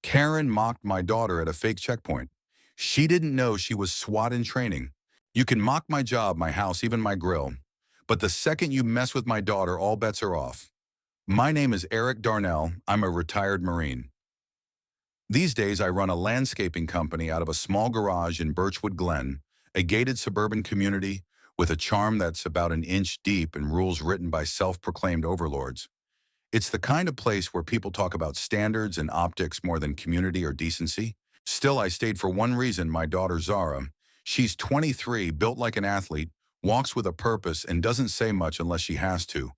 Karen mocked my daughter at a fake checkpoint. She didn't know she was SWAT in training. You can mock my job, my house, even my grill. But the second you mess with my daughter, all bets are off. My name is Eric Darnell. I'm a retired Marine. These days, I run a landscaping company out of a small garage in Birchwood Glen, a gated suburban community with a charm that's about an inch deep and rules written by self-proclaimed overlords. It's the kind of place where people talk about standards and optics more than community or decency. Still, I stayed for one reason: my daughter Zara. She's 23, built like an athlete, walks with a purpose, and doesn't say much unless she has to.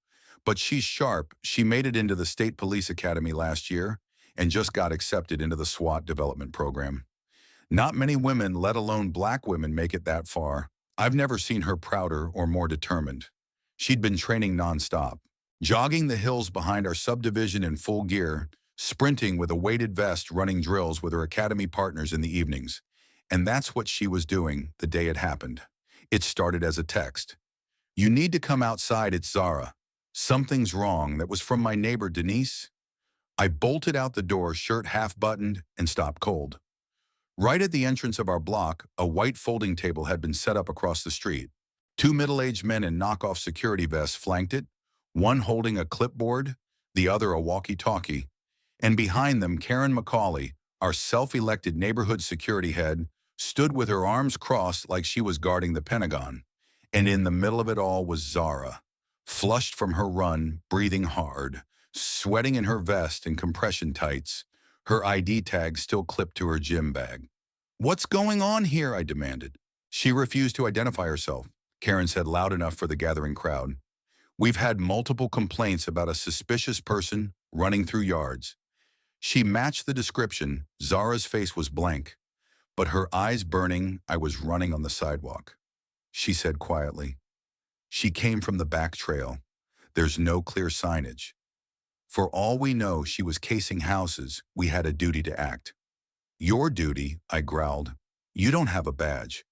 But she's sharp. She made it into the State Police Academy last year and just got accepted into the SWAT development program. Not many women, let alone black women, make it that far. I've never seen her prouder or more determined. She'd been training nonstop, jogging the hills behind our subdivision in full gear, sprinting with a weighted vest, running drills with her academy partners in the evenings. And that's what she was doing the day it happened. It started as a text. "You need to come outside, it's Zara. Something's wrong." That was from my neighbor, Denise. I bolted out the door, shirt half buttoned, and stopped cold. Right at the entrance of our block, a white folding table had been set up across the street. Two middle-aged men in knockoff security vests flanked it, one holding a clipboard, the other a walkie-talkie. And behind them, Karen McCauley, our self-elected neighborhood security head, stood with her arms crossed like she was guarding the Pentagon. And in the middle of it all was Zara, flushed from her run, breathing hard, sweating in her vest and compression tights, her ID tag still clipped to her gym bag. "What's going on here?" I demanded. She refused to identify herself. Karen said loud enough for the gathering crowd. "We've had multiple complaints about a suspicious person running through yards." She matched the description. Zara's face was blank, but her eyes burning. "I was running on the sidewalk," she said quietly. "She came from the back trail. There's no clear signage. For all we know, she was casing houses. We had a duty to act." "Your duty?" I growled. "You don't have a badge."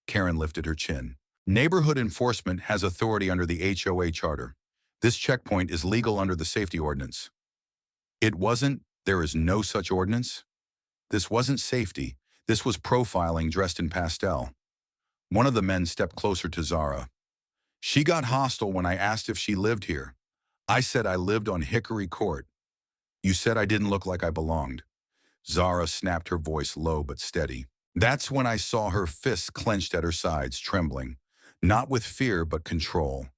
Karen lifted her chin. "Neighborhood enforcement has authority under the HOA charter. This checkpoint is legal under the safety ordinance." It wasn't. There is no such ordinance. This wasn't safety. This was profiling dressed in pastel. One of the men stepped closer to Zara. "She got hostile when I asked if she lived here. I said I lived on Hickory Court. You said I didn't look like I belonged." Zara snapped, her voice low but steady. That's when I saw her fists clenched at her sides, trembling. Not with fear, but control.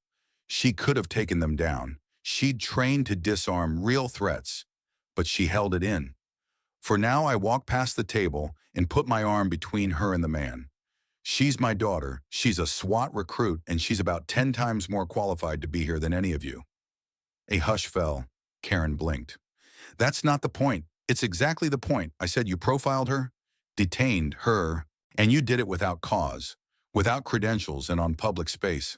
She could have taken them down. She'd trained to disarm real threats, but she held it in. For now, I walked past the table and put my arm between her and the man. "She's my daughter. She's a SWAT recruit, and she's about 10 times more qualified to be here than any of you." A hush fell. Karen blinked. "That's not the point." "It's exactly the point. I said you profiled her, detained her, and you did it without cause, without credentials, and on public space.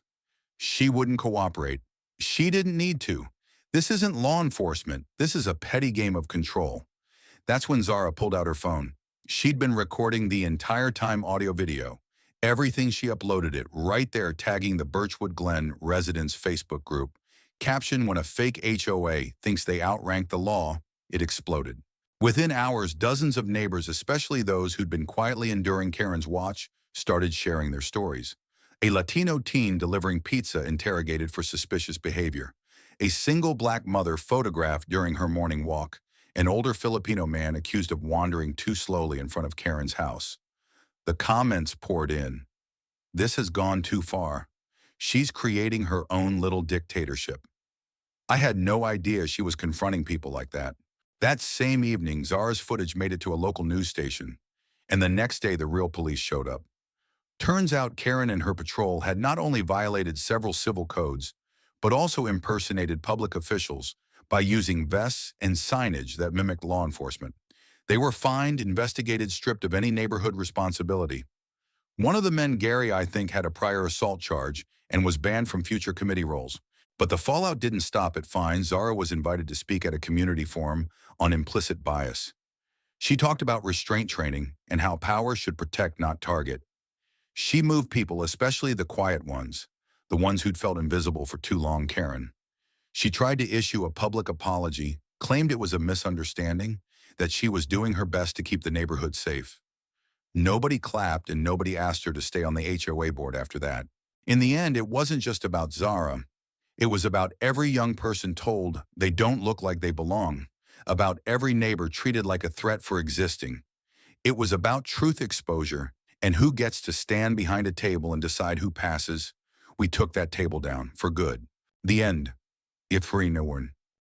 She wouldn't cooperate. She didn't need to. This isn't law enforcement. This is a petty game of control." That's when Zara pulled out her phone. She'd been recording the entire time, audio-video. Everything. She uploaded it right there, tagging the Birchwood Glen residents Facebook group. Caption: "When a fake HOA thinks they outrank the law." It exploded. Within hours, dozens of neighbors, especially those who'd been quietly enduring Karen's watch, started sharing their stories. A Latino teen delivering pizza interrogated for suspicious behavior. A single black mother photographed during her morning walk. An older Filipino man accused of wandering too slowly in front of Karen's house. The comments poured in. "This has gone too far. She's creating her own little dictatorship." I had no idea she was confronting people like that. That same evening, Zara's footage made it to a local news station, and the next day the real police showed up. Turns out Karen and her patrol had not only violated several civil codes, but also impersonated public officials by using vests and signage that mimicked law enforcement. They were fined, investigated, stripped of any neighborhood responsibility. One of the men, Gary, I think, had a prior assault charge and was banned from future committee roles. But the fallout didn't stop at fines. Zara was invited to speak at a community forum on implicit bias. She talked about restraint training and how power should protect, not target. She moved people, especially the quiet ones, the ones who'd felt invisible for too long. Karen. She tried to issue a public apology, claimed it was a misunderstanding, that she was doing her best to keep the neighborhood safe. Nobody clapped and nobody asked her to stay on the HOA board after that. In the end, it wasn't just about Zara. It was about every young person told they don't look like they belong, about every neighbor treated like a threat for existing. It was about truth exposure and who gets to stand behind a table and decide who passes. We took that table down for good. The end. If free no one.